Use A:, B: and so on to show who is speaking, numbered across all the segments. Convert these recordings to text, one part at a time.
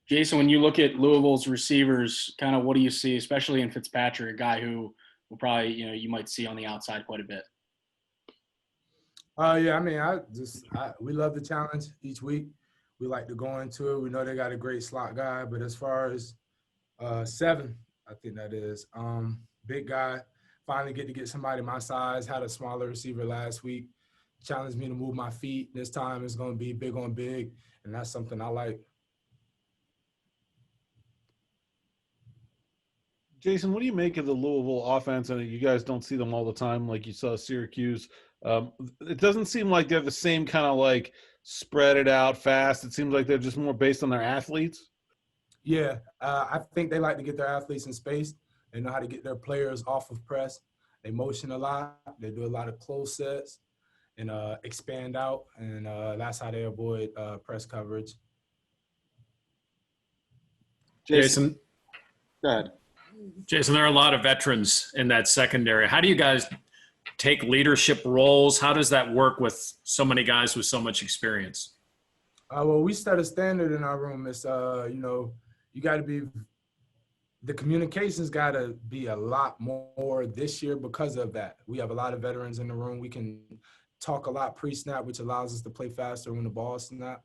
A: Jason, when you look at Louisville's receivers, kind of what do you see, especially in Fitzpatrick, a guy who will probably, you might see on the outside quite a bit?
B: Yeah, I mean, we love the challenge each week. We like to go into it. We know they got a great slot guy, but as far as 7, I think that is big guy. Finally get to get somebody my size. Had a smaller receiver last week. Challenged me to move my feet. This time it's going to be big on big, and that's something I like.
C: Jason, what do you make of the Louisville offense? And you guys don't see them all the time like you saw Syracuse. It doesn't seem like they're the same kind of like spread it out fast. It seems like they're just more based on their athletes.
B: Yeah, I think they like to get their athletes in space. They know how to get their players off of press. They motion a lot. They do a lot of close sets and expand out, and that's how they avoid press coverage.
D: Jason,
E: Go ahead.
D: Jason, there are a lot of veterans in that secondary. How do you guys take leadership roles? How does that work with so many guys with so much experience?
B: Well, we set a standard in our room. It's, you got to be – the communication's got to be a lot more this year because of that. We have a lot of veterans in the room. We can talk a lot pre-snap, which allows us to play faster when the ball snap.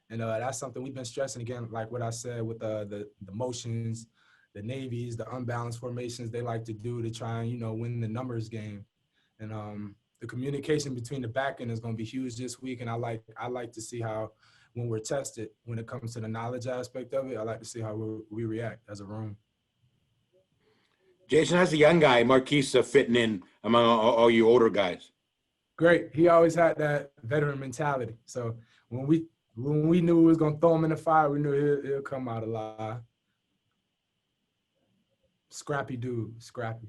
B: And that's something we've been stressing, again, like what I said with the motions, the navies, the unbalanced formations they like to do to try and, win the numbers game. And the communication between the back end is going to be huge this week. And I like to see how, when we're tested, when it comes to the knowledge aspect of it, I like to see how we react as a room.
E: Jason, how's the young guy, Marquise, fitting in among all you older guys?
B: Great. He always had that veteran mentality. So when we knew we was going to throw him in the fire, we knew he'll come out alive. Scrappy dude, scrappy.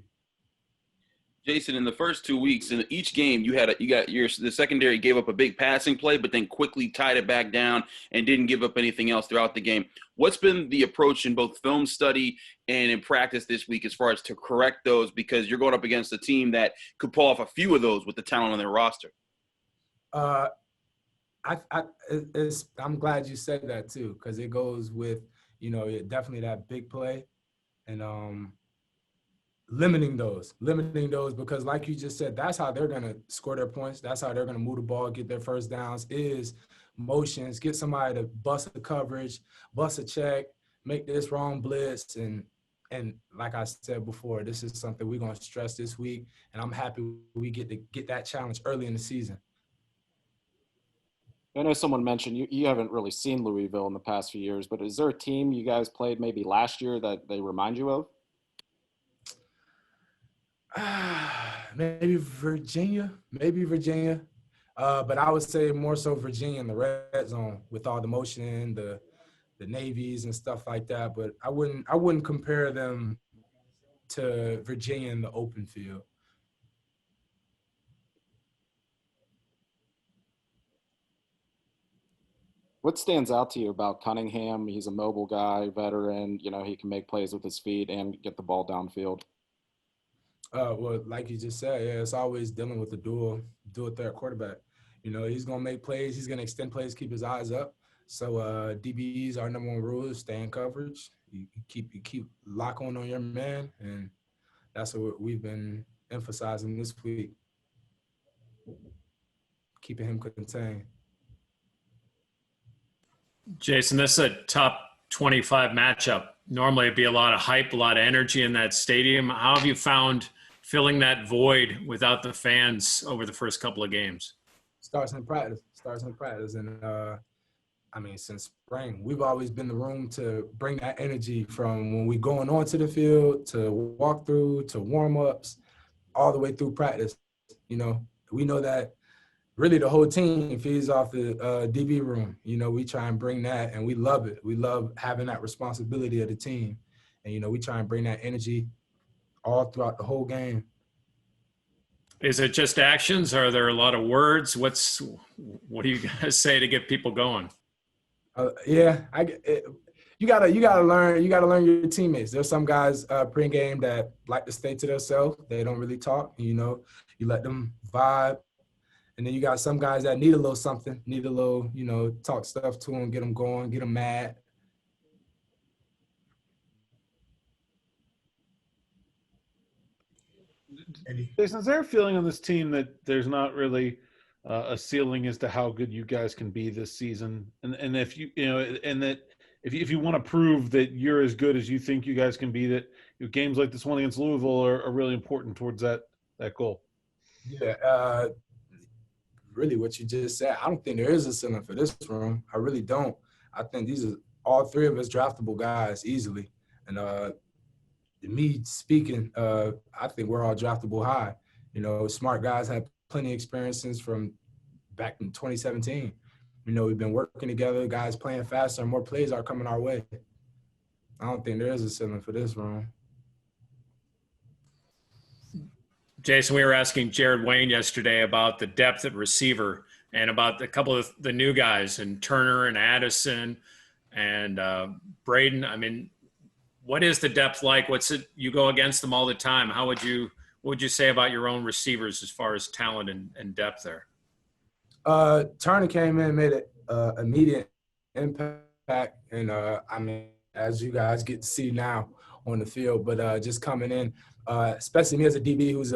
F: Jason, in the first 2 weeks, in each game, the secondary gave up a big passing play, but then quickly tied it back down and didn't give up anything else throughout the game. What's been the approach in both film study and in practice this week as far as to correct those, because you're going up against a team that could pull off a few of those with the talent on their roster?
B: I'm glad you said that too, because it goes with, definitely that big play and limiting those because like you just said, that's how they're going to score their points. That's how they're going to move the ball, get their first downs, is motions, get somebody to bust a coverage, bust a check, make this wrong blitz. And like I said before, this is something we're going to stress this week, and I'm happy we get to get that challenge early in the season.
G: I know someone mentioned you haven't really seen Louisville in the past few years, but is there a team you guys played maybe last year that they remind you of?
B: Maybe Virginia. But I would say more so Virginia in the red zone with all the motion, the navies and stuff like that. But I wouldn't compare them to Virginia in the open field.
G: What stands out to you about Cunningham? He's a mobile guy, veteran. He can make plays with his feet and get the ball downfield.
B: Well, like you just said, yeah, it's always dealing with the dual threat quarterback. He's going to make plays. He's going to extend plays, keep his eyes up. So DBs, our number one rule is stay in coverage. You keep lock on your man, and that's what we've been emphasizing this week, keeping him contained.
D: Jason, this is a top 25 matchup. Normally it'd be a lot of hype, a lot of energy in that stadium. How have you found filling that void without the fans over the first couple of games?
B: Starts in practice. And, since spring, we've always been the room to bring that energy from when we going onto the field to walk through to warm-ups all the way through practice. We know that really the whole team feeds off the DB room. We try and bring that, and we love it. We love having that responsibility of the team. And, we try and bring that energy all throughout the whole game.
D: Is it just actions? Are there a lot of words? What do you guys say to get people going?
B: You gotta learn your teammates. There's some guys pregame that like to stay to themselves. They don't really talk. You let them vibe. And then you got some guys that need a little something, talk stuff to them, get them going, get them mad.
C: Jason, is there a feeling on this team that there's not really a ceiling as to how good you guys can be this season? And if and that if you want to prove that you're as good as you think you guys can be, that games like this one against Louisville are really important towards that goal.
B: Yeah, really what you just said. I don't think there is a ceiling for this room. I really don't. I think these are all three of us draftable guys easily. And me speaking, I think we're all draftable high. Smart guys have plenty of experiences from back in 2017. We've been working together, guys playing faster, and more plays are coming our way. I don't think there is a ceiling for this room.
D: Jason, we were asking Jared Wayne yesterday about the depth at receiver and about a couple of the new guys and Turner and Addison and Braden. I mean, what is the depth like? What's it? You go against them all the time. What would you say about your own receivers as far as talent and depth there?
B: Turner came in and made an immediate impact, and as you guys get to see now on the field, but just coming in, especially me as a DB who's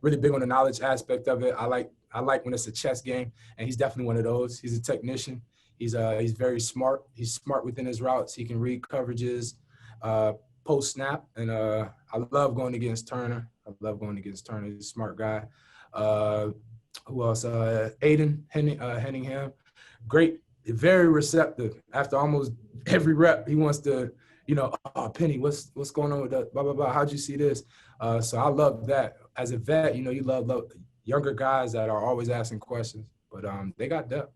B: really big on the knowledge aspect of it. I like when it's a chess game, and he's definitely one of those. He's a technician. He's very smart. He's smart within his routes. He can read coverages, post snap, and I love going against Turner. He's a smart guy. Who else? Aiden Henningham. Great, very receptive. After almost every rep, he wants to, oh, Penny, what's going on with that? Blah, blah, blah. How'd you see this? So I love that. As a vet, you love younger guys that are always asking questions. But they got depth.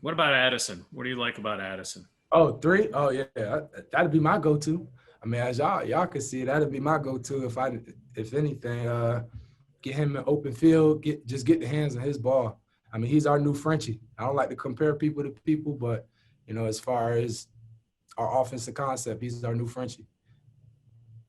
D: What about Addison? What do you like about Addison?
B: Oh, 3? Oh, yeah. That'd be my go-to. I mean, as y'all can see, that'd be my go-to if anything. Get him in open field, get the hands on his ball. I mean, he's our new Frenchie. I don't like to compare people to people, but, as far as our offensive concept, he's our new Frenchie.